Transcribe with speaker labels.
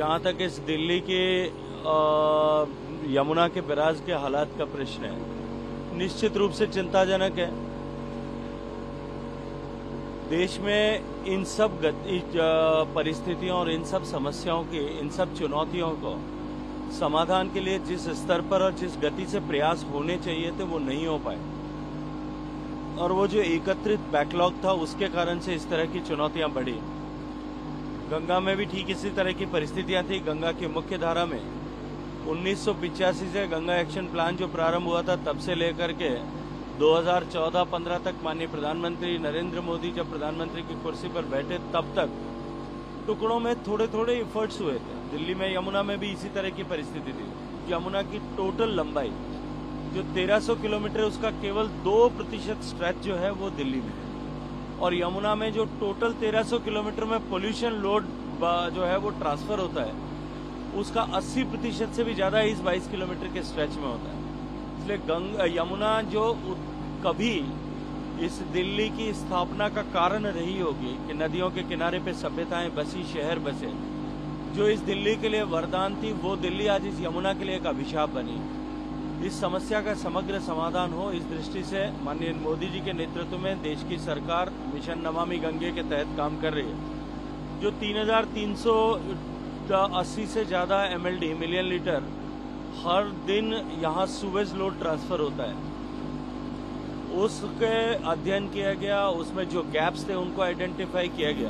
Speaker 1: जहां तक इस दिल्ली के यमुना के बैराज के हालात का प्रश्न है, निश्चित रूप से चिंताजनक है। देश में इन सब परिस्थितियों और इन सब समस्याओं की, इन सब चुनौतियों को समाधान के लिए जिस स्तर पर और जिस गति से प्रयास होने चाहिए थे वो नहीं हो पाए, और वो जो एकत्रित बैकलॉग था उसके कारण से इस तरह की चुनौतियां बढ़ी। गंगा में भी ठीक इसी तरह की परिस्थितियां थी। गंगा की मुख्य धारा में 1985 से गंगा एक्शन प्लान जो प्रारंभ हुआ था तब से लेकर के 2014-15 तक माननीय प्रधानमंत्री नरेंद्र मोदी जब प्रधानमंत्री की कुर्सी पर बैठे तब तक टुकड़ों में थोड़े थोड़े एफर्ट्स हुए थे। दिल्ली में यमुना में भी इसी तरह की परिस्थिति थी। यमुना की टोटल लंबाई जो 1300 किलोमीटर है उसका केवल 2% स्ट्रेच जो है वो दिल्ली में है, और यमुना में जो टोटल 1300 किलोमीटर में पोल्यूशन लोड जो है वो ट्रांसफर होता है उसका 80% से भी ज्यादा इस 22 किलोमीटर के स्ट्रेच में होता है। इसलिए यमुना जो कभी इस दिल्ली की स्थापना का कारण रही होगी कि नदियों के किनारे पे सभ्यताएं बसी, शहर बसे, जो इस दिल्ली के लिए वरदान थी वो दिल्ली आज इस यमुना के लिए एक अभिशाप बनी। इस समस्या का समग्र समाधान हो, इस दृष्टि से माननीय मोदी जी के नेतृत्व में देश की सरकार मिशन नमामि गंगे के तहत काम कर रही है। जो 3380 से ज्यादा MLD मिलियन लीटर हर दिन यहाँ सुवेज लोड ट्रांसफर होता है, उसके अध्ययन किया गया, उसमें जो गैप्स थे उनको आइडेंटिफाई किया गया।